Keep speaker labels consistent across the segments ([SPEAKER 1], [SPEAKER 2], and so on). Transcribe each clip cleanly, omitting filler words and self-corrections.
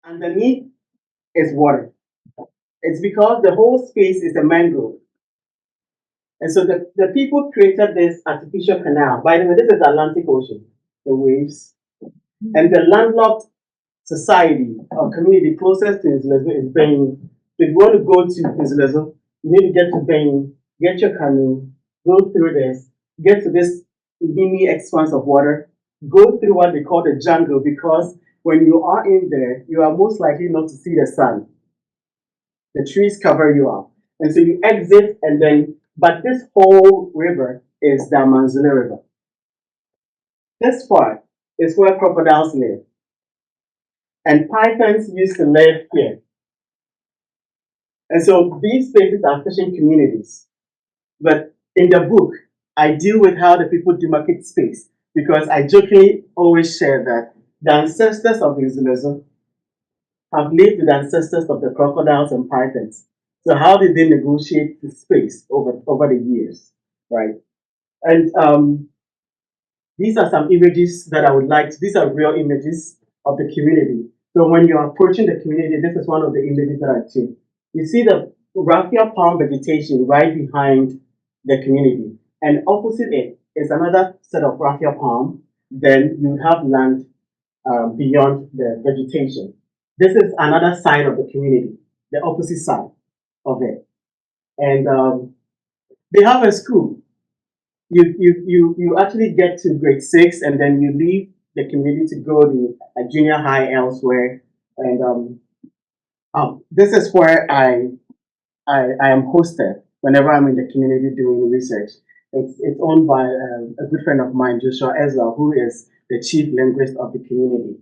[SPEAKER 1] Underneath is water. It's because the whole space is a mangrove. And so the people created this artificial canal. By the way, this is the Atlantic Ocean, the waves. And the landlocked society or community closest to Nzuelo is Benin. If you want to go to Nzuelo, you need to get to Benin, get your canoe, go through this, get to this mini expanse of water, go through what they call the jungle because when you are in there, you are most likely not to see the sun. The trees cover you up. And so you exit and then, but this whole river is the Nzuelo River. This part is where crocodiles live. And pythons used to live here. And so these spaces are fishing communities. But in the book, I deal with how the people demarcate space because I jokingly always share that the ancestors of Nzuelo have lived with the ancestors of the crocodiles and pythons. So how did they negotiate the space over the years, right? And these are some images that I would like to, these are real images of the community. So when you're approaching the community, this is one of the images that I took. You see the raffia palm vegetation right behind the community. And opposite it is another set of raffia palm. Then you have land beyond the vegetation. This is another side of the community, the opposite side of it. And they have a school. You actually get to grade 6 and then you leave the community to go to a junior high elsewhere. And this is where I am hosted whenever I'm in the community doing research. It's owned by a good friend of mine, Joshua Ezra, who is the chief linguist of the community.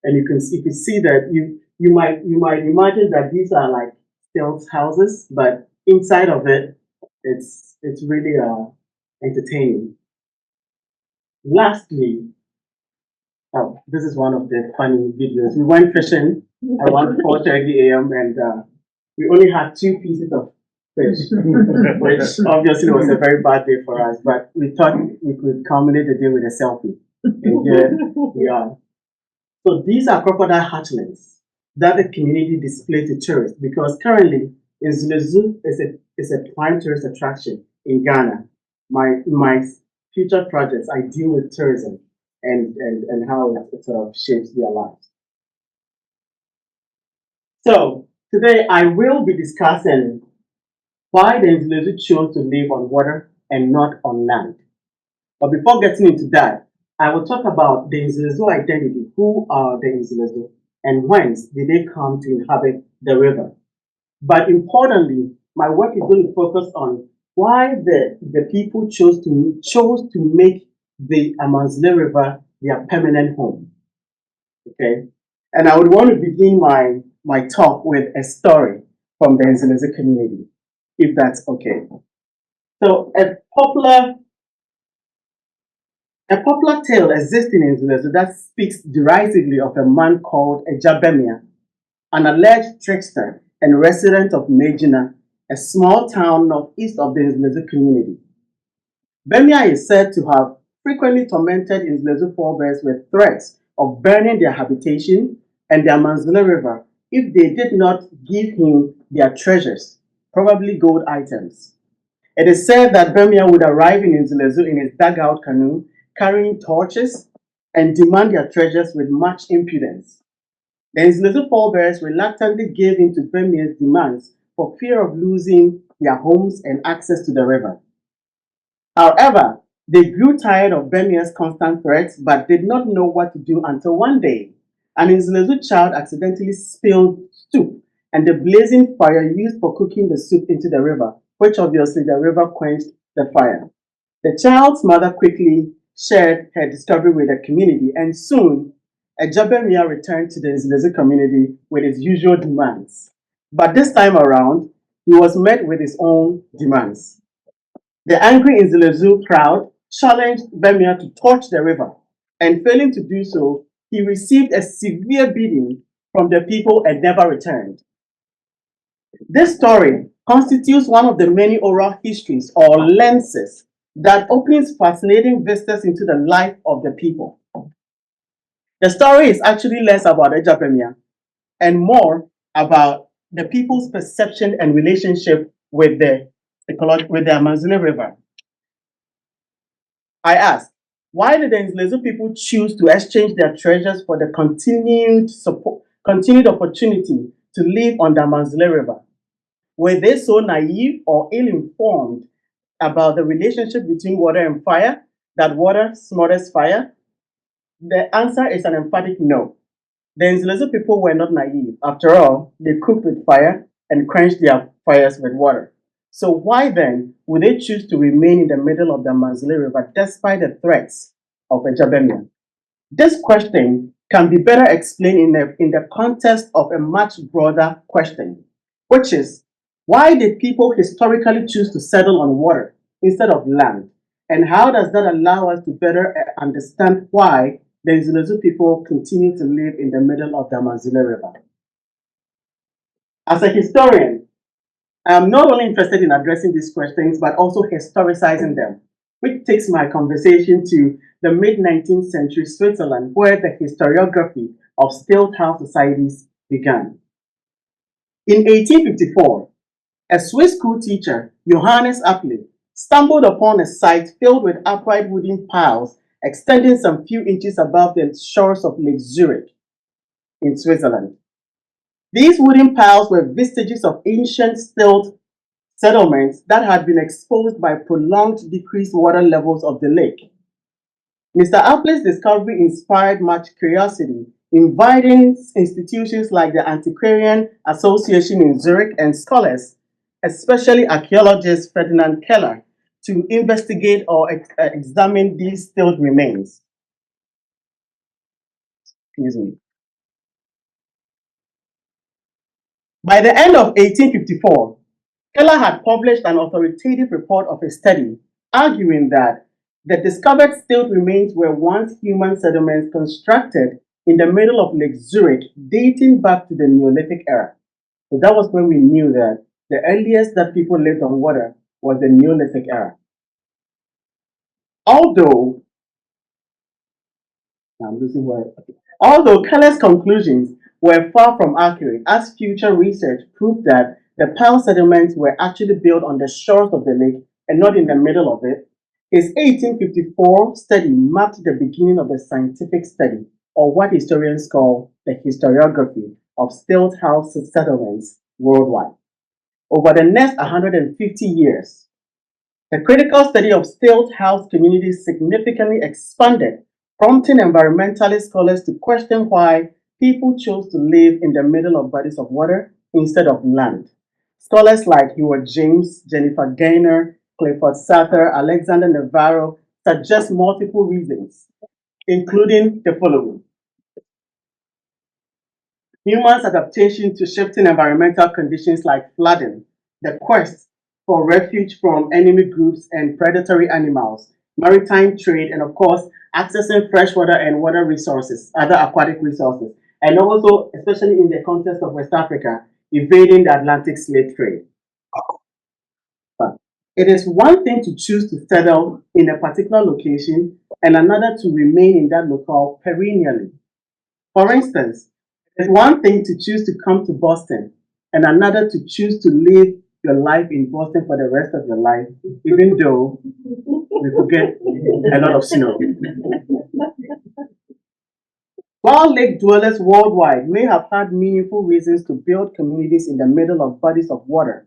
[SPEAKER 1] And you can see that you might imagine that these are like Stilt-houses, but inside of it, it's really entertaining. Lastly, oh, this is one of the funny videos. We went fishing around 4:30 a.m. and we only had 2 pieces of fish, which obviously was a very bad day for us. But we thought we could culminate the day with a selfie. And here we are. So these are crocodile hatchlings that the community display to tourists because currently Nzuelo Zoo is a prime tourist attraction in Ghana. My future projects, I deal with tourism and how it sort of shapes their lives. So today I will be discussing why the Nzuelo Zoo chose to live on water and not on land. But before getting into that, I will talk about the Nzuelo Zoo identity. Who are the Nzuelo Zoo and whence did they come to inhabit the river? But importantly, my work is going to focus on why the people chose to make the Nzuelo River their permanent home. Okay, and I would want to begin my talk with a story from the Nzuelo Zoo community, if that's okay. So a popular tale exists in Nzuelo that speaks derisively of a man called Ejabemia, an alleged trickster and resident of Megina, a small town northeast of the Nzuelo community. Bemia is said to have frequently tormented Nzuelo forebears with threats of burning their habitation and their Nzuelo River if they did not give him their treasures, probably gold items. It is said that Bemia would arrive in Nzuelo in his dugout canoe carrying torches and demand their treasures with much impudence. The Nzuelo forebears reluctantly gave in to Bemia's demands for fear of losing their homes and access to the river. However, they grew tired of Bemia's constant threats but did not know what to do until one day, an Nzuelo child accidentally spilled soup and the blazing fire used for cooking the soup into the river, which obviously the river quenched the fire. The child's mother quickly shared her discovery with the community, and soon Ejabemia returned to the Nzuelo community with his usual demands. But this time around, he was met with his own demands. The angry Nzuelo crowd challenged Bemia to torch the river, and failing to do so, he received a severe beating from the people and never returned. This story constitutes one of the many oral histories or lenses that opens fascinating vistas into the life of the people. The story is actually less about Ejabemia and more about the people's perception and relationship with the Amazon River. I asked, why did the Nzuelo people choose to exchange their treasures for the continued opportunity to live on the Amazon River? Were they so naive or ill-informed about the relationship between water and fire, that water smothers fire? The answer is an emphatic no. The Nzuelo people were not naive. After all, they cooked with fire and quenched their fires with water. So why then would they choose to remain in the middle of the Amazon River despite the threats of a Jabemian? This question can be better explained in the context of a much broader question, which is, why did people historically choose to settle on water instead of land? And how does that allow us to better understand why the Nzuelo people continue to live in the middle of the Amazon River? As a historian, I am not only interested in addressing these questions, but also historicizing them, which takes my conversation to the mid-19th century Switzerland, where the historiography of Stilt-house societies began. In 1854, a Swiss school teacher, Johannes Apple, stumbled upon a site filled with upright wooden piles extending some few inches above the shores of Lake Zurich in Switzerland. These wooden piles were vestiges of ancient stilt settlements that had been exposed by prolonged decreased water levels of the lake. Mr. Apple's discovery inspired much curiosity, inviting institutions like the Antiquarian Association in Zurich and scholars, especially archaeologist Ferdinand Keller, to investigate or examine these stilt remains. Excuse me. By the end of 1854, Keller had published an authoritative report of his study, arguing that the discovered stilt remains were once human settlements constructed in the middle of Lake Zurich, dating back to the Neolithic era. So that was when we knew that the earliest that people lived on water was the Neolithic era. Although, I'm losing word. Although Keller's conclusions were far from accurate, as future research proved that the Pearl settlements were actually built on the shores of the lake and not in the middle of it, his 1854 study marked the beginning of the scientific study, or what historians call the historiography of Stilt-house settlements worldwide. Over the next 150 years, the critical study of Stilt-house communities significantly expanded, prompting environmentalist scholars to question why people chose to live in the middle of bodies of water instead of land. Scholars like Howard James, Jennifer Gaynor, Clifford Sather, Alexander Navarro suggest multiple reasons, including the following: humans' adaptation to shifting environmental conditions like flooding, the quest for refuge from enemy groups and predatory animals, maritime trade, and of course, accessing freshwater and water resources, other aquatic resources, and also, especially in the context of West Africa, evading the Atlantic slave trade. It is one thing to choose to settle in a particular location and another to remain in that locale perennially. For instance, it's one thing to choose to come to Boston and another to choose to live your life in Boston for the rest of your life, even though we could get a lot of snow. While lake dwellers worldwide may have had meaningful reasons to build communities in the middle of bodies of water,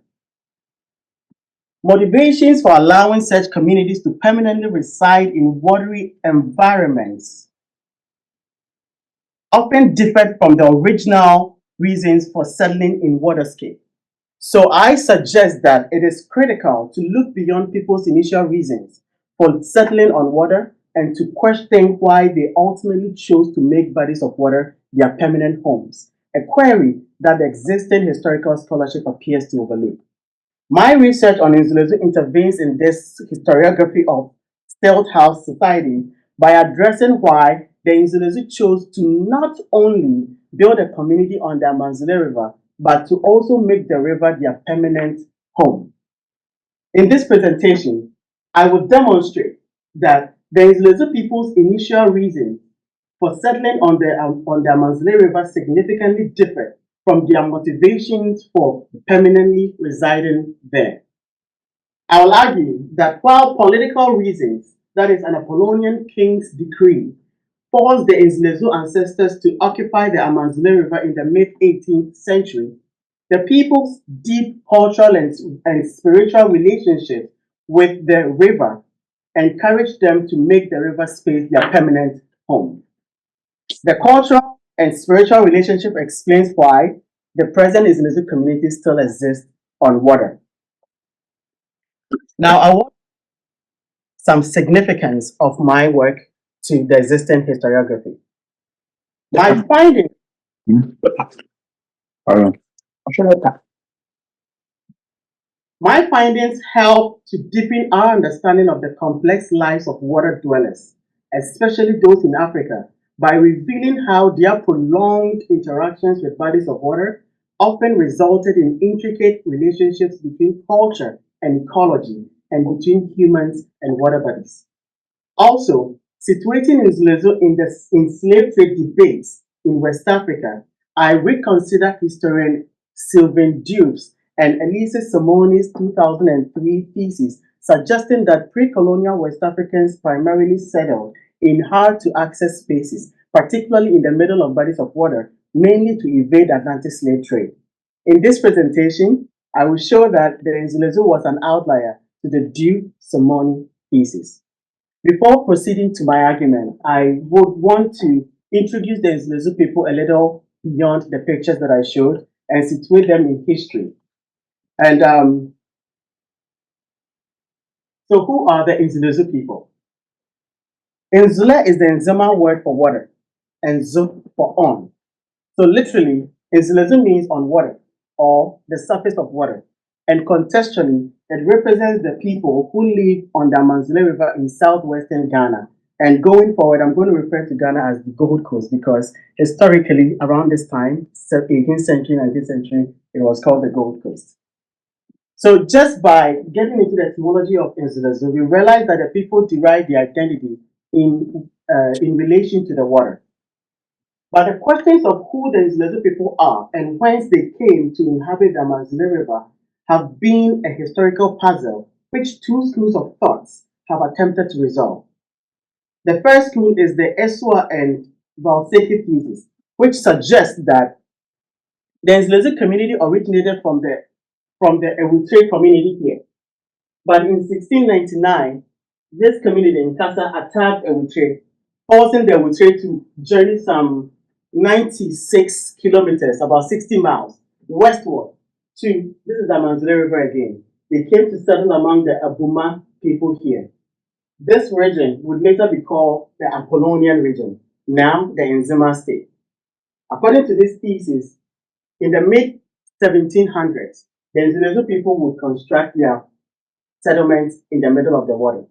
[SPEAKER 1] motivations for allowing such communities to permanently reside in watery environments often differed from the original reasons for settling in waterscape. So I suggest that it is critical to look beyond people's initial reasons for settling on water and to question why they ultimately chose to make bodies of water their permanent homes, a query that the existing historical scholarship appears to overlook. My research on Nzuelo intervenes in this historiography of Stilt-house society by addressing why the Nzuelo chose to not only build a community on the Amazon River, but to also make the river their permanent home. In this presentation, I will demonstrate that the Nzuelo people's initial reasons for settling on the Amazon River significantly differed from their motivations for permanently residing there. I will argue that while political reasons, that is an Apollonian king's decree, forced the Nzuelo ancestors to occupy the Amazon River in the mid 18th century, the people's deep cultural and spiritual relationship with the river encouraged them to make the river space their permanent home. The cultural and spiritual relationship explains why the present Nzuelo community still exists on water. Now, I want some significance of my work to the existing historiography. My findings. My findings help to deepen our understanding of the complex lives of water dwellers, especially those in Africa, by revealing how their prolonged interactions with bodies of water often resulted in intricate relationships between culture and ecology and between humans and water bodies. Also, situating Nzuelo in the slave trade debates in West Africa, I reconsider historian Sylvain Dupes and Elise Simone's 2003 thesis suggesting that pre-colonial West Africans primarily settled in hard-to-access spaces, particularly in the middle of bodies of water, mainly to evade Atlantic slave trade. In this presentation, I will show that the Nzuelo was an outlier to the Dupes-Simone thesis. Before proceeding to my argument, I would want to introduce the Nzuelo people a little beyond the pictures that I showed and situate them in history. And so who are the Nzuelo people? Nzule is the Nzema word for water, and Zu for on. So literally, Nzuelo means on water, or the surface of water. And contextually, it represents the people who live on the Nzuelo River in southwestern Ghana. And going forward, I'm going to refer to Ghana as the Gold Coast because historically, around this time, 18th century, 19th century, it was called the Gold Coast. So just by getting into the etymology of Nzuelo, we realize that the people derive their identity in relation to the water. But the questions of who the Nzuelo people are and whence they came to inhabit the Nzuelo River have been a historical puzzle which two schools of thoughts have attempted to resolve. The first school is the Eswa and Valseki thesis, which suggests that the Nzuelo community originated from the Eritrea community here. But in 1699, this community in Kesse attacked Eritrea, forcing the Eritrea to journey some 96 kilometers, about 60 miles, westward to, this is the Nzuelo River again. They came to settle among the Abuma people here. This region would later be called the Apollonian region, now the Nzema state. According to this thesis, in the mid 1700s, the Nzuelo people would construct their settlements in the middle of the water.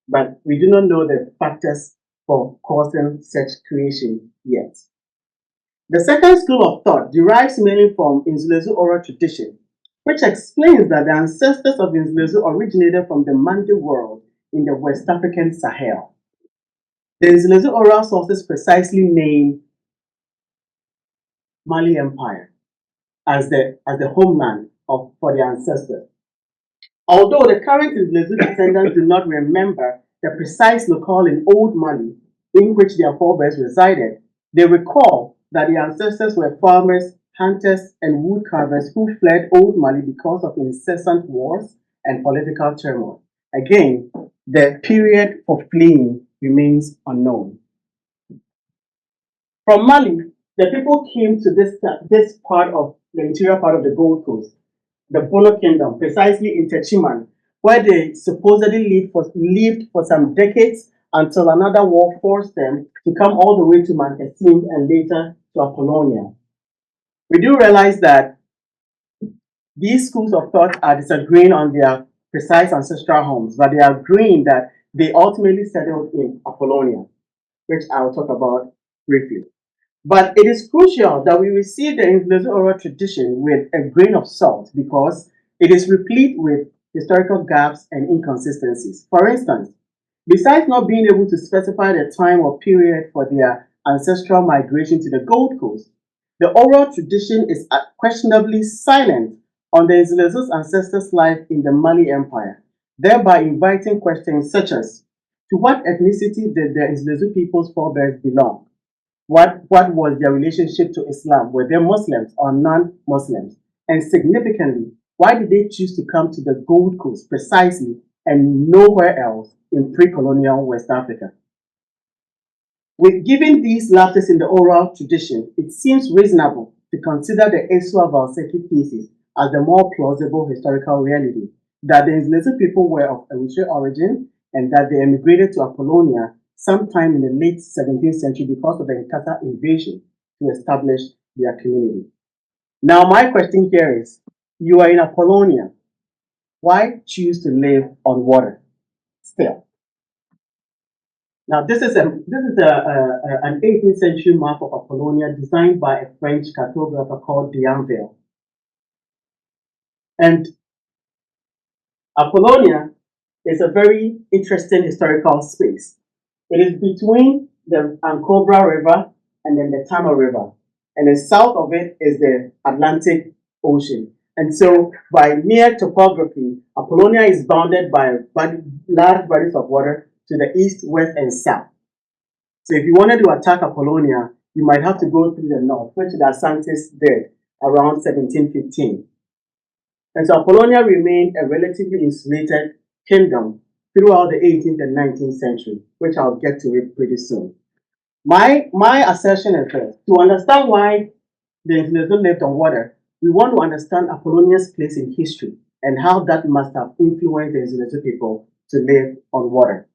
[SPEAKER 1] But we do not know the factors for causing such creation yet. The second school of thought derives mainly from Nzuelo oral tradition, which explains that the ancestors of Nzuelo originated from the Mande world in the West African Sahel. The Nzuelo oral sources precisely name Mali Empire as the homeland for their ancestors. Although the current Nzuelo descendants do not remember the precise locale in Old Mali in which their forebears resided, they recall that the ancestors were farmers, hunters, and wood carvers who fled Old Mali because of incessant wars and political turmoil. Again, the period for fleeing remains unknown. From Mali, the people came to this part of the interior part of the Gold Coast, the Bono Kingdom, precisely in Techiman, where they supposedly lived for some decades until another war forced them to come all the way to Mankasim and later to Apollonia. We do realize that these schools of thought are disagreeing on their precise ancestral homes, but they are agreeing that they ultimately settled in Apollonia, which I will talk about briefly. But it is crucial that we receive the Nzuelo oral tradition with a grain of salt because it is replete with historical gaps and inconsistencies. For instance, besides not being able to specify the time or period for their ancestral migration to the Gold Coast, The oral tradition is questionably silent on the Nzuelo's ancestors' life in the Mali Empire, thereby inviting questions such as, to what ethnicity did the Nzuelo people's forebears belong? What was their relationship to Islam? Were they Muslims or non-Muslims? And significantly, why did they choose to come to the Gold Coast precisely and nowhere else in pre-colonial West Africa? With given these lapses in the oral tradition, it seems reasonable to consider the Esua Valseki thesis as the more plausible historical reality, that the Nzuelo people were of Eritrean origin and that they emigrated to Apollonia sometime in the late 17th century because of the Nkata invasion to establish their community. Now, my question here is, you are in Apollonia. Why choose to live on water still? Now, this is an 18th century map of Apollonia designed by a French cartographer called Nzuelo. And Apollonia is a very interesting historical space. It is between the Ancobra River and then the Tama River. And then south of it is the Atlantic Ocean. And so, by mere topography, Apollonia is bounded by large bodies of water to the east, west, and south. So if you wanted to attack Apollonia, you might have to go through the north, which the Asantes did around 1715. And so Apollonia remained a relatively insulated kingdom throughout the 18th and 19th century, which I'll get to it pretty soon. My assertion is this: to understand why the Nzuelo lived on water, we want to understand Apollonia's place in history and how that must have influenced the Nzuelo people to live on water.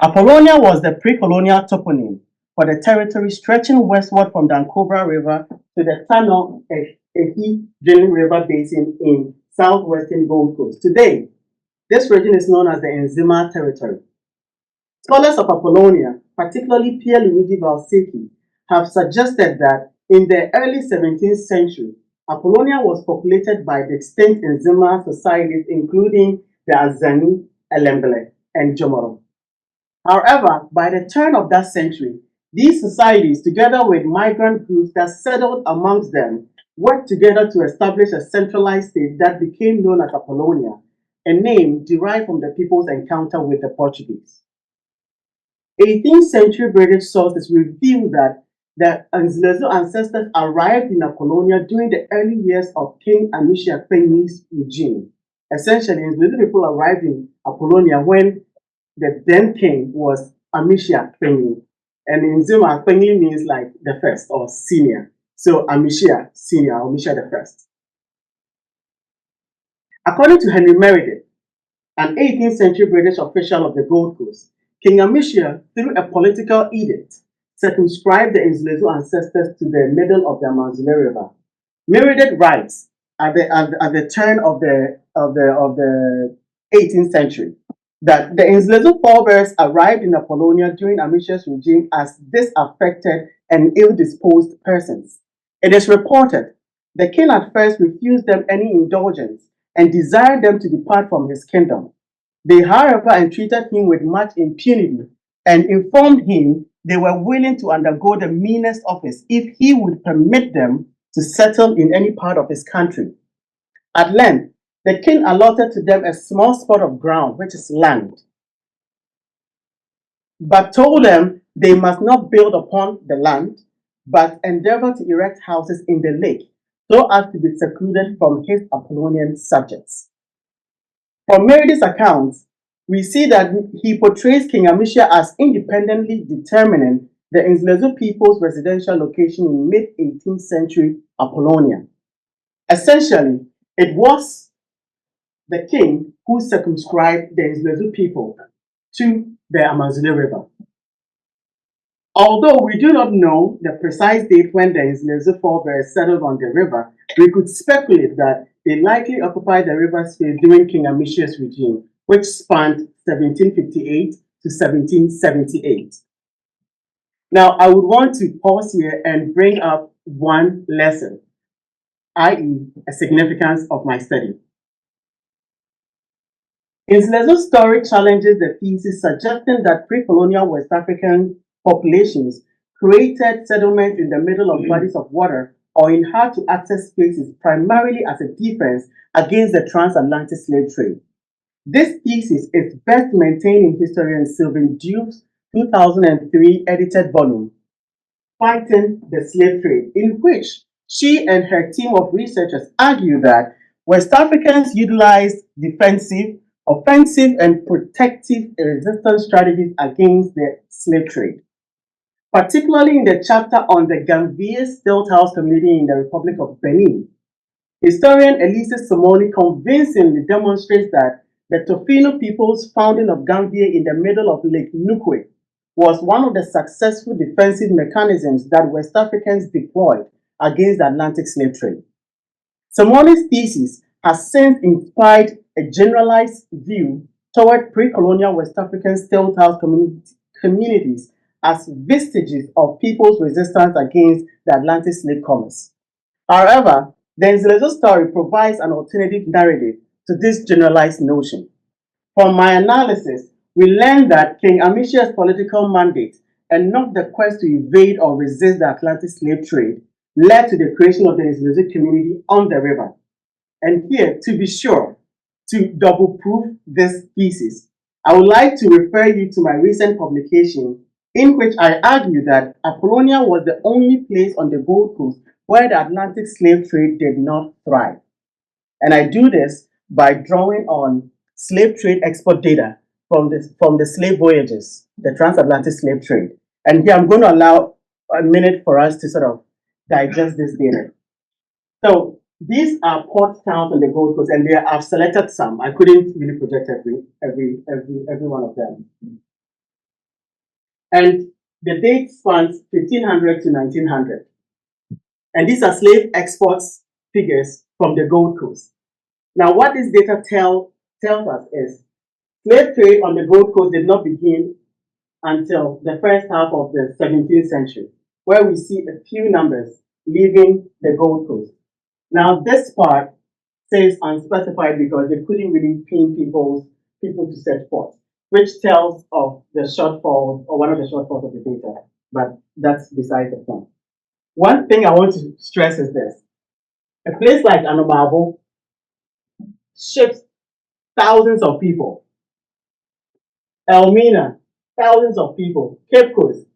[SPEAKER 1] Apollonia was the pre-colonial toponym for the territory stretching westward from the Ancobra River to the Tano Ehi drilling river basin in southwestern Gold Coast. Today, this region is known as the Nzima territory. Scholars of Apollonia, particularly Pierre-Luigi Valseki, have suggested that in the early 17th century, Apollonia was populated by the extinct Nzima societies, including the Azani, Elembele, and Jomoro. However, by the turn of that century, these societies, together with migrant groups that settled amongst them, worked together to establish a centralized state that became known as Apollonia, a name derived from the people's encounter with the Portuguese. 18th century British sources reveal that the Nzuelo ancestors arrived in Apollonia during the early years of King Amisha Kwenyi's regime. Essentially, Nzuelo people arrived in Apollonia when the then king was Amisha Kwenyi. And in Zuma, Kwenyi means like the first or senior. So Amisha, senior, Amisha the first. According to Henry Meredith, an 18th century British official of the Gold Coast, King Amisha, through a political edict, circumscribed the Nzuelo ancestors to the middle of the Nzuelo River. Meredith writes at the turn of the 18th century that the Nzuelo forebears arrived in Apollonia during Amisha's regime as disaffected and ill-disposed persons. It is reported the king at first refused them any indulgence and desired them to depart from his kingdom. They, however, entreated him with much impunity and informed him they were willing to undergo the meanest office if he would permit them to settle in any part of his country. At length, the king allotted to them a small spot of ground, which is land, but told them they must not build upon the land, but endeavor to erect houses in the lake, so as to be secluded from his Apollonian subjects. From Meredith's accounts, we see that he portrays King Amisha as independently determining the Nzuelo people's residential location in mid-18th century Apollonia. Essentially, it was the king who circumscribed the Nzuelo people to the Amazulu River. Although we do not know the precise date when the Nzuelo forebears settled on the river, we could speculate that they likely occupied the river space during King Amisha's regime, which spanned 1758 to 1778. Now, I would want to pause here and bring up one lesson, i.e., a significance of my study. Nzuelo's story challenges the thesis suggesting that pre-colonial West African populations created settlements in the middle of bodies of water or in hard to access spaces primarily as a defense against the transatlantic slave trade. This thesis is best maintained in historian Sylvain Diouf's 2003 edited volume, Fighting the Slave Trade, in which she and her team of researchers argue that West Africans utilized defensive, offensive, and protective resistance strategies against the slave trade. Particularly in the chapter on the Gambier Stilt-house community in the Republic of Benin, historian Elise Simoni convincingly demonstrates that the Tofino people's founding of Gambia in the middle of Lake Nukwe was one of the successful defensive mechanisms that West Africans deployed against the Atlantic slave trade. Simoni's thesis has since inspired a generalized view toward pre-colonial West African Stilt-house communities as vestiges of people's resistance against the Atlantic slave commerce. However, the Nzuelo story provides an alternative narrative to this generalized notion. From my analysis, we learn that King Amicia's political mandate and not the quest to evade or resist the Atlantic slave trade led to the creation of the Nzuelo community on the river. And here, to be sure, to double proof this thesis, I would like to refer you to my recent publication in which I argue that Apollonia was the only place on the Gold Coast where the Atlantic slave trade did not thrive. And I do this by drawing on slave trade export data from the slave voyages, the transatlantic slave trade. And here I'm going to allow a minute for us to sort of digest this data. So these are port towns on the Gold Coast, and I've selected some. I couldn't really project every one of them. And the date spans 1500 to 1900. And these are slave exports figures from the Gold Coast. Now, what this data tells us is slave trade on the Gold Coast did not begin until the first half of the 17th century, where we see a few numbers leaving the Gold Coast. Now, this part says unspecified because they couldn't really pin people to set forth, which tells of the shortfall or one of the shortfalls of the data, but that's beside the point. One thing I want to stress is this. A place like Anumabo ships thousands of people. Elmina, thousands of people. Cape Coast.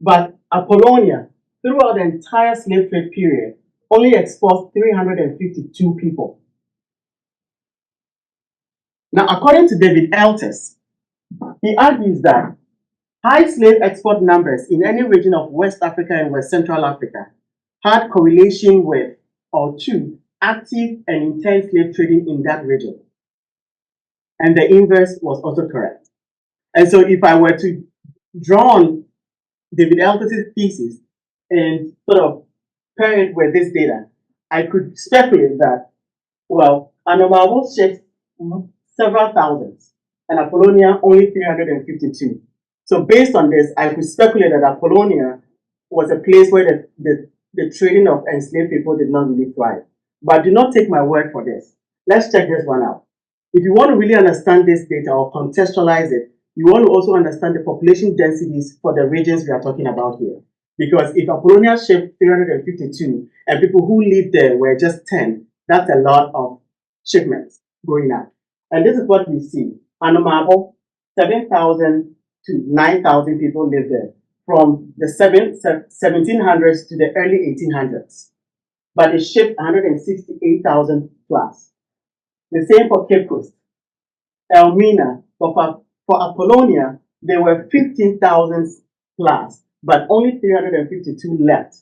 [SPEAKER 1] But Apollonia, throughout the entire slave trade period, only exports 352 people. Now, according to David Eltis, he argues that high slave export numbers in any region of West Africa and West Central Africa had correlation with or to active and intense slave trading in that region. And the inverse was also correct. And so if I were to draw on David Eltis' thesis and sort of pair it with this data, I could speculate that, well, Anumabo ships several thousands, and Apollonia only 352. So based on this, I could speculate that Apollonia was a place where the trading of enslaved people did not really thrive. But do not take my word for this. Let's check this one out. If you want to really understand this data or contextualize it, you want to also understand the population densities for the regions we are talking about here. Because if Apollonia shipped 352 and people who lived there were just 10, that's a lot of shipments going out. And this is what we see. Anumabo, 7,000 to 9,000 people live there from the 1700s to the early 1800s. But it shipped 168,000 plus. The same for Cape Coast. Elmina, for Apollonia, there were 15,000 plus, but only 352 left.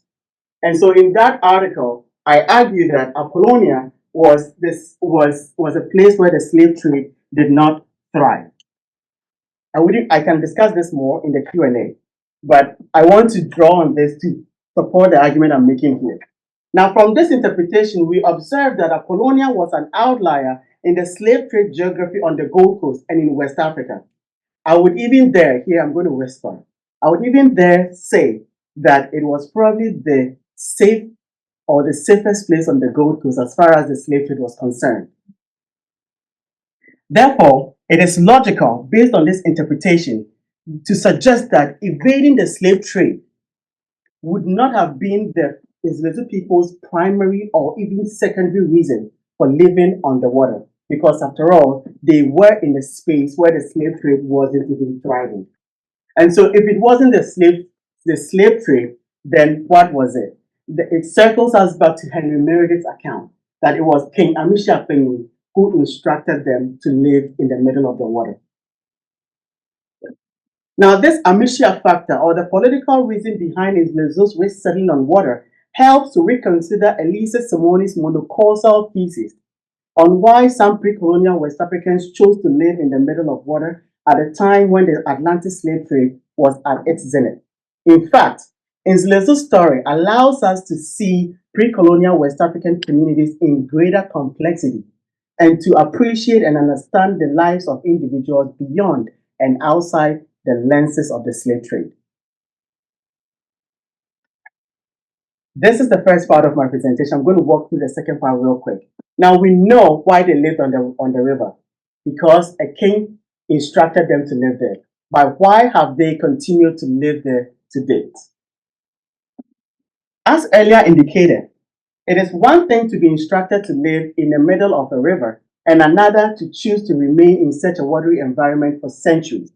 [SPEAKER 1] And so in that article, I argue that Apollonia was a place where the slave trade did not thrive. I can discuss this more in the Q&A, but I want to draw on this to support the argument I'm making here. Now, from this interpretation, we observe that Apollonia was an outlier in the slave trade geography on the Gold Coast and in West Africa. I would even dare, here I'm going to whisper, I would even dare say that it was probably the safest place on the Gold Coast as far as the slave trade was concerned. Therefore, it is logical, based on this interpretation, to suggest that evading the slave trade would not have been the Nzuelo people's primary or even secondary reason for living on the water, because after all, they were in a space where the slave trade wasn't even thriving. And so if it wasn't the slave trade, then what was it? It circles us back to Henry Meredith's account that it was King Amisha who instructed them to live in the middle of the water. Now, this Amicia factor, or the political reason behind Nzuelo's risk settling on water, helps to reconsider Elisa Simoni's monocausal thesis on why some pre-colonial West Africans chose to live in the middle of water at a time when the Atlantic slave trade was at its zenith. In fact, Nzuelo's story allows us to see pre-colonial West African communities in greater complexity and to appreciate and understand the lives of individuals beyond and outside the lenses of the slave trade. This is the first part of my presentation. I'm going to walk through the second part real quick. Now, we know why they lived on the river, because a king instructed them to live there. But why have they continued to live there to date? As earlier indicated, it is one thing to be instructed to live in the middle of a river and another to choose to remain in such a watery environment for centuries.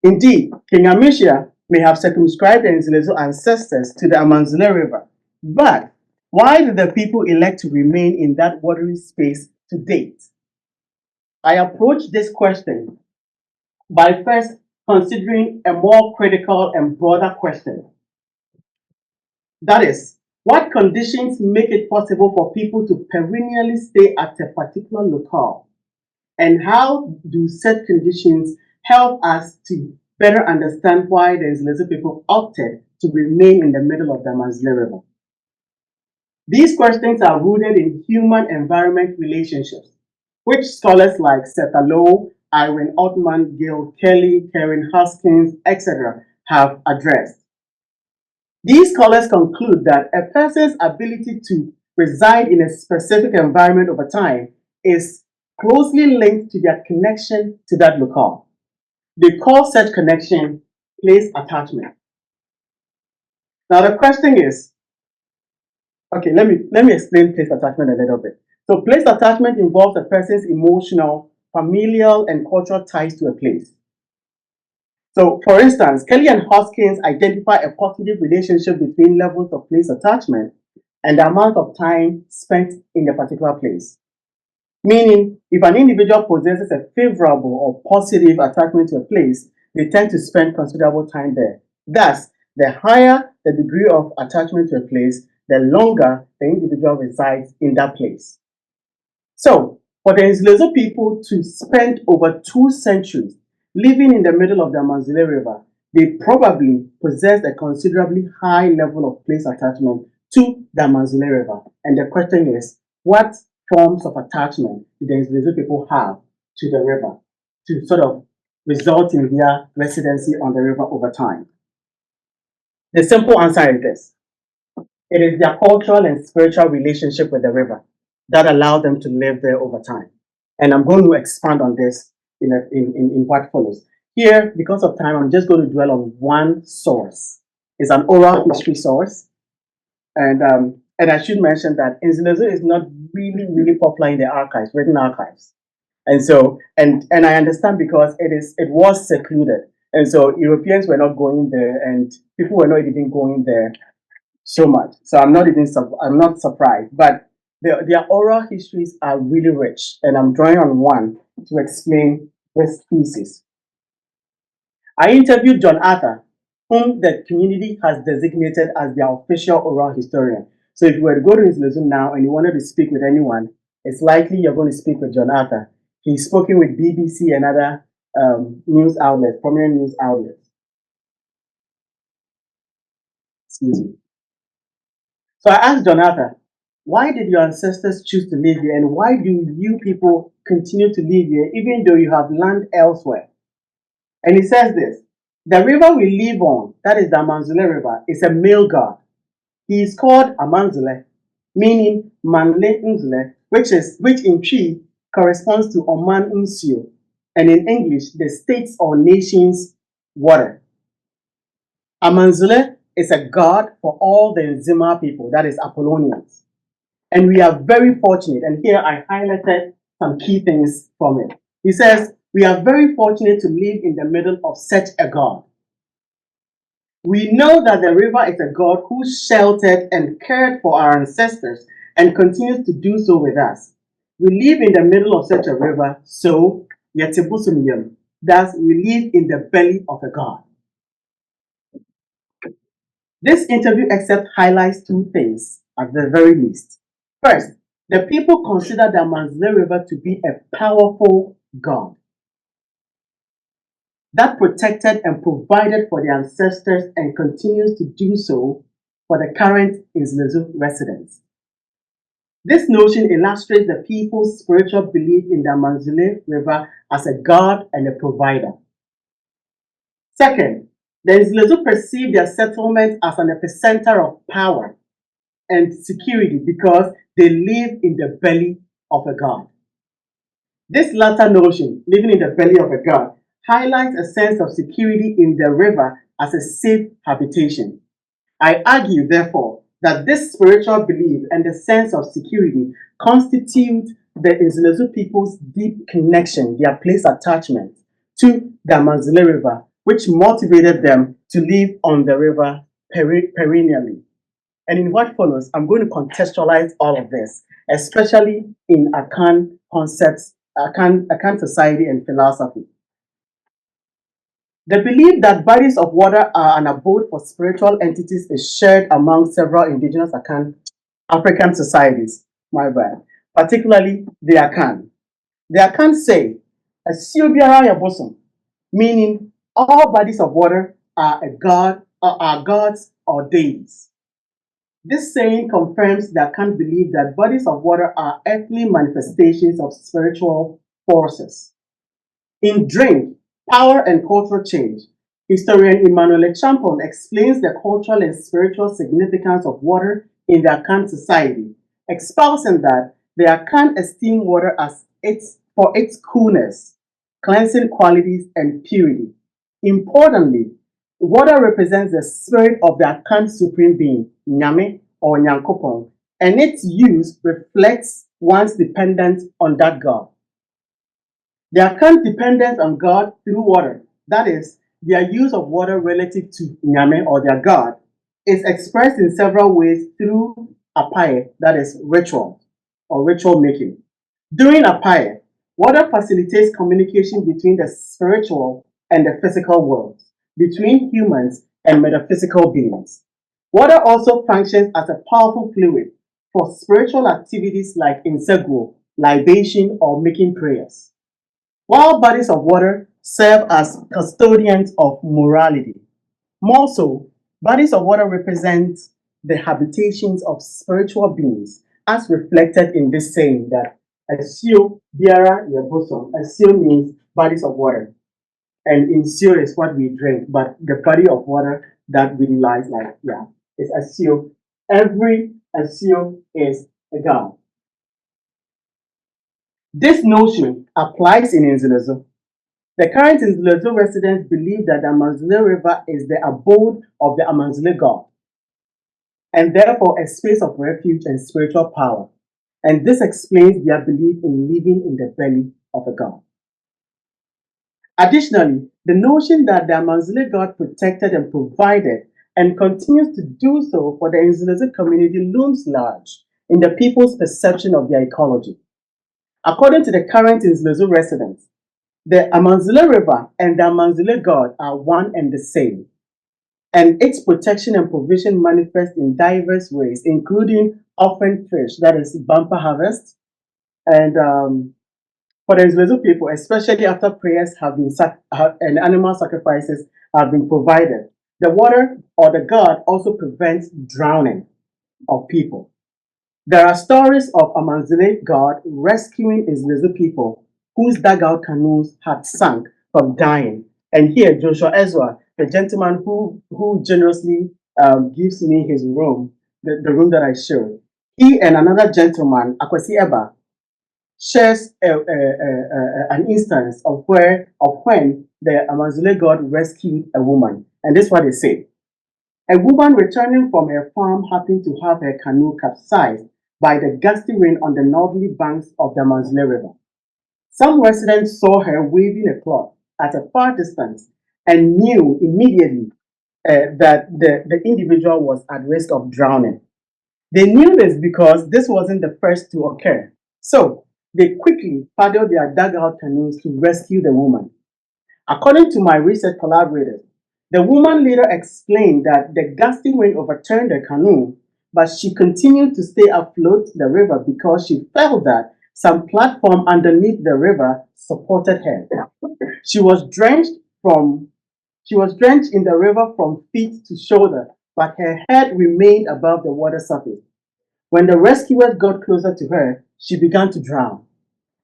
[SPEAKER 1] Indeed, King Amicia may have circumscribed the Nzuelo ancestors to the Amanzule River, but why did the people elect to remain in that watery space to date? I approach this question by first considering a more critical and broader question. That is, what conditions make it possible for people to perennially stay at a particular locale? And how do said conditions help us to better understand why the Nzuelo people opted to remain in the middle of the Amanzule River? These questions are rooted in human-environment relationships, which scholars like Setalo, Irene Altman, Gil Kelly, Karen Hoskins, etc. have addressed. These scholars conclude that a person's ability to reside in a specific environment over time is closely linked to their connection to that locale. They call such connection place attachment. Now the question is, okay, let me explain place attachment a little bit. So place attachment involves a person's emotional, familial, and cultural ties to a place. So, for instance, Kelly and Hoskins identify a positive relationship between levels of place attachment and the amount of time spent in a particular place. Meaning, if an individual possesses a favorable or positive attachment to a place, they tend to spend considerable time there. Thus, the higher the degree of attachment to a place, the longer the individual resides in that place. So, for the Nzuelo people to spend over 2 centuries living in the middle of the Amanzule River, they probably possessed a considerably high level of place attachment to the Amanzule River. And the question is, what forms of attachment do the Nzuelo people have to the river to sort of result in their residency on the river over time? The simple answer is this. It is their cultural and spiritual relationship with the river that allowed them to live there over time. And I'm going to expand on this in what follows. Here, because of time, I'm just going to dwell on one source. It's an oral history source. And I should mention that Nzuelo is not really popular in the archives, written archives. And so, and I understand because it was secluded. And so Europeans were not going there and people were not even going there so much. So I'm not surprised. But their oral histories are really rich. And I'm drawing on one to explain this thesis. I interviewed John Arthur, whom the community has designated as their official oral historian. So if you were to go to his lesson now and you wanted to speak with anyone, it's likely you're going to speak with John Arthur. He's spoken with BBC and other news outlets, prominent news outlets. Excuse me. So I asked John Arthur, why did your ancestors choose to live here, and why do you people continue to live here even though you have land elsewhere? And he says this, the river we live on, that is the Amanzule River, is a male god. He is called Amanzule, meaning Manle Nzule, which in Twi corresponds to Oman Nsuo, and in English, the states or nations water. Amanzule is a god for all the Nzima people, that is Apollonians. And we are very fortunate, and here I highlighted some key things from it. He says, we are very fortunate to live in the middle of such a God. We know that the river is a God who sheltered and cared for our ancestors and continues to do so with us. We live in the middle of such a river, so yetibusumiyam. Thus, we live in the belly of a God. This interview excerpt highlights two things at the very least. First, the people consider the Nzuelo River to be a powerful God that protected and provided for their ancestors and continues to do so for the current Nzuelo residents. This notion illustrates the people's spiritual belief in the Nzuelo River as a god and a provider. Second, the Nzuelo perceive their settlement as an epicenter of power and security because they live in the belly of a god. This latter notion, living in the belly of a god, highlights a sense of security in the river as a safe habitation. I argue, therefore, that this spiritual belief and the sense of security constitute the Nzuelo people's deep connection, their place attachment to the Nzuelo River, which motivated them to live on the river perennially. And in what follows, I'm going to contextualize all of this, especially in Akan concepts, Akan society and philosophy. The belief that bodies of water are an abode for spiritual entities is shared among several indigenous Akan African societies, particularly the Akan. The Akan say, "Asiubiara yabosom," meaning all bodies of water are gods or deities. This saying confirms the Akan belief that bodies of water are earthly manifestations of spiritual forces. In Drink, Power and Cultural Change, historian Emmanuel Champon explains the cultural and spiritual significance of water in the Akan society, espousing that the Akan esteem water as for its coolness, cleansing qualities, and purity. Importantly, water represents the spirit of the Akan supreme being, Nyame or Nyankopon, and its use reflects one's dependence on that God. They are dependent on God through water. That is, their use of water relative to Nyame or their God is expressed in several ways through apaye, that is, ritual or ritual making. During apaye, water facilitates communication between the spiritual and the physical worlds, between humans and metaphysical beings. Water also functions as a powerful fluid for spiritual activities like inseguo, libation, or making prayers. While bodies of water serve as custodians of morality, more so, bodies of water represent the habitations of spiritual beings, as reflected in this saying that "Asio biara yebosom." Asio means bodies of water, and insio is what we drink, but the body of water that we utilize, is Asio. Every Asio is a god. This notion applies in Nzuelo. The current Nzuelo residents believe that the Nzuelo River is the abode of the Nzuelo God, and therefore a space of refuge and spiritual power. And this explains their belief in living in the belly of a God. Additionally, the notion that the Nzuelo God protected and provided and continues to do so for the Nzuelo community looms large in the people's perception of their ecology. According to the current Nzuelo residents, the Nzuelo River and the Nzuelo God are one and the same, and its protection and provision manifest in diverse ways, including offering fish, that is bumper harvest, and for the Nzuelo people, especially after prayers have been and animal sacrifices have been provided, the water or the God also prevents drowning of people. There are stories of a Nzuelo God rescuing Nzuelo people whose dugout canoes had sunk from dying. And here, Joshua Ezra, the gentleman who generously gives me his room, the room that I showed, he and another gentleman, Akwesi Eba, shares an instance of when the Nzuelo God rescued a woman. And this is what they say. A woman returning from her farm happened to have her canoe capsized by the gusty rain on the northerly banks of the Nzuelo River. Some residents saw her waving a cloth at a far distance and knew immediately that the individual was at risk of drowning. They knew this because this wasn't the first to occur. So they quickly paddled their dugout canoes to rescue the woman. According to my research collaborators, the woman later explained that the gusty wind overturned the canoe, but she continued to stay afloat the river because she felt that some platform underneath the river supported her. She was drenched from she was drenched in the river from feet to shoulder, but her head remained above the water surface. When the rescuers got closer to her, she began to drown,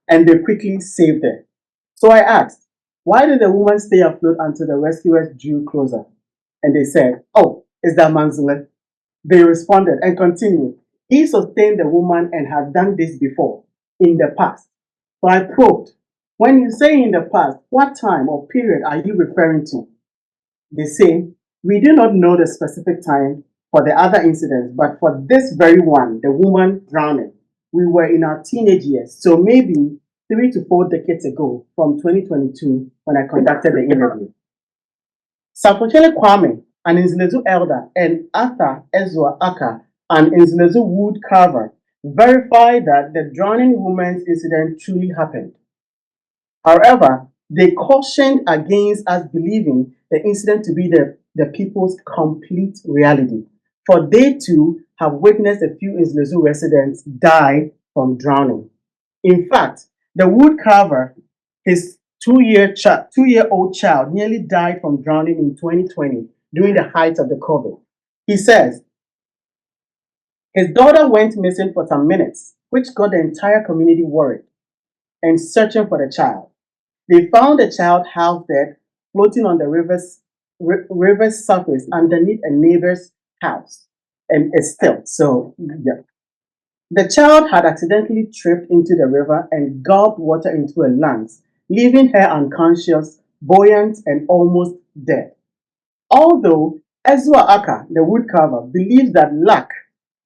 [SPEAKER 1] and they quickly saved her. So I asked, why did the woman stay afloat until the rescuers drew closer? And they said, oh, it's that Nzuelo. They responded and continued. He sustained the woman and had done this before, in the past. So I probed, when you say in the past, what time or period are you referring to? They say, we do not know the specific time for the other incidents, but for this very one, the woman drowning, we were in our teenage years, so maybe 3 to 4 decades ago from 2022 when I conducted the interview. Sapochele Kwame, an Nzuelo elder, and Arthur Ezra Aka, an Nzuelo wood carver, verified that the drowning woman's incident truly happened. However, they cautioned against us believing the incident to be the people's complete reality, for they too have witnessed a few Nzuelo residents die from drowning. In fact, the wood carver, his two-year-old child, nearly died from drowning in 2020 during the height of the COVID. He says his daughter went missing for some minutes, which got the entire community worried and searching for the child. They found the child half dead, floating on the river's surface underneath a neighbor's house, and it's still. So, yeah. The child had accidentally tripped into the river and gulped water into her lungs, leaving her unconscious, buoyant, and almost dead. Although Ezra Aka, the woodcarver, believes that luck,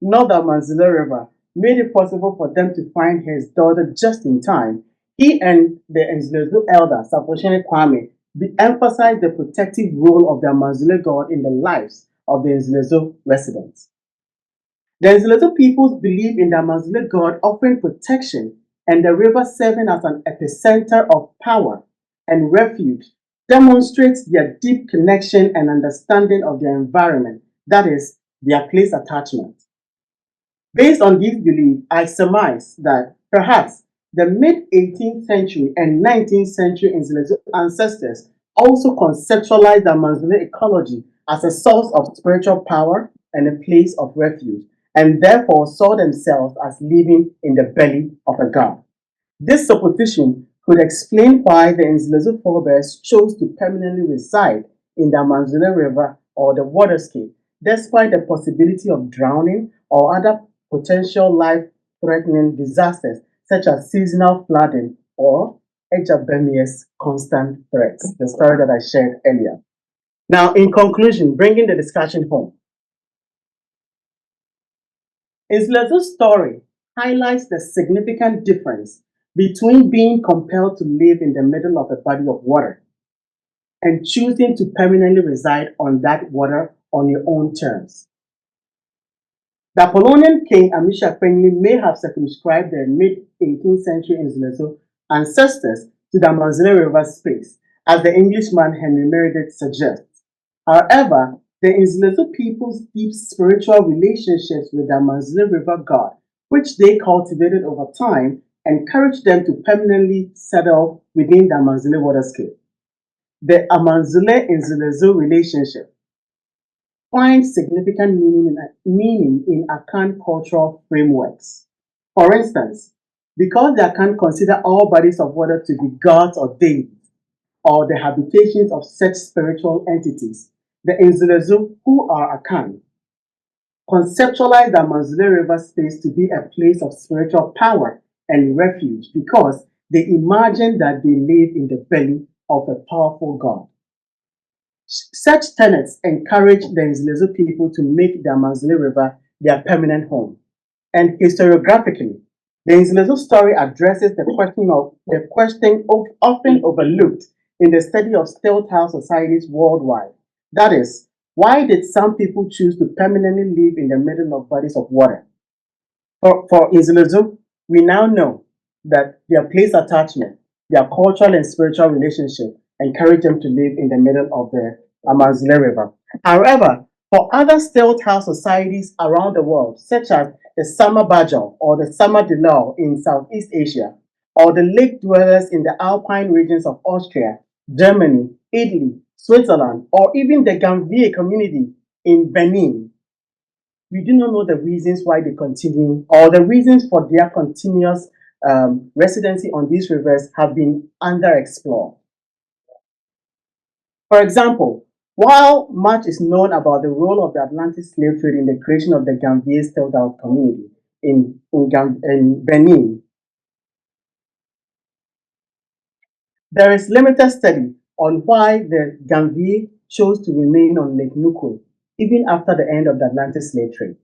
[SPEAKER 1] not the Nzuelo River, made it possible for them to find his daughter just in time, he and the Nzuelo elder, Sapochele Kwame, emphasized the protective role of the Nzuelo god in the lives of the Nzuelo residents. The Nzuelo peoples believe in the Nzuelo god offering protection and the river serving as an epicenter of power and refuge demonstrates their deep connection and understanding of their environment, that is, their place attachment. Based on these beliefs, I surmise that perhaps the mid-18th century and 19th century Nzuelo ancestors also conceptualized the Nzuelo ecology as a source of spiritual power and a place of refuge, and therefore saw themselves as living in the belly of a god. This supposition could explain why the Nzuelo forebears chose to permanently reside in the Nzuelo River or the waterscape, despite the possibility of drowning or other potential life-threatening disasters such as seasonal flooding or Ejabemia's constant threats, the story that I shared earlier. Now, in conclusion, bringing the discussion home, Nzuelo's story highlights the significant difference between being compelled to live in the middle of a body of water and choosing to permanently reside on that water on your own terms. The Apollonian king Amisha Penny may have circumscribed the mid-18th century Nzuelo ancestors to the Nzuelo River space, as the Englishman Henry Meredith suggests. However, the Nzuelo people's deep spiritual relationships with the Nzuelo River god, which they cultivated over time, encouraged them to permanently settle within the Nzuelo waterscape. The Nzuelo relationship finds significant meaning in Akan cultural frameworks. For instance, because the Akan consider all bodies of water to be gods or deities, or the habitations of such spiritual entities, the Nzuelo, who are Akan, conceptualize the Nzuelo River space to be a place of spiritual power and refuge because they imagine that they live in the belly of a powerful god. Such tenets encourage the Nzuelo people to make the Nzuelo River their permanent home. And historiographically, the Nzuelo story addresses the question often overlooked in the study of Stilt-house societies worldwide. That is, why did some people choose to permanently live in the middle of bodies of water? For Nzuelo, we now know that their place attachment, their cultural and spiritual relationship encourage them to live in the middle of the Nzuelo River. However, for other Stilt-house societies around the world, such as the Sama Bajau or the Sama Dilau in Southeast Asia, or the lake dwellers in the alpine regions of Austria, Germany, Italy, Switzerland, or even the Gambier community in Benin, we do not know the reasons why they continue or the reasons for their continuous residency on these rivers have been underexplored. For example, while much is known about the role of the Atlantic slave trade in the creation of the Gambier Stilt-house community in Benin, there is limited study on why the Gambier chose to remain on Lake Nukwe even after the end of the Atlantic slave trade.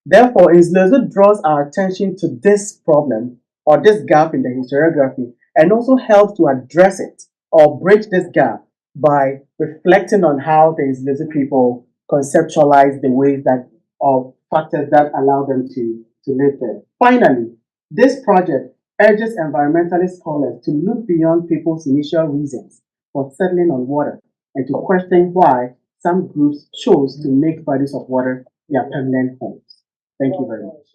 [SPEAKER 1] Therefore, Nzuelo draws our attention to this problem or this gap in the historiography and also helps to address it or bridge this gap by reflecting on how the Nzuelo people conceptualize the ways that or factors that allow them to live there. Finally, this project urges environmentalist scholars to look beyond people's initial reasons for settling on water and to question why some groups chose to make bodies of water their permanent homes. Thank you very much.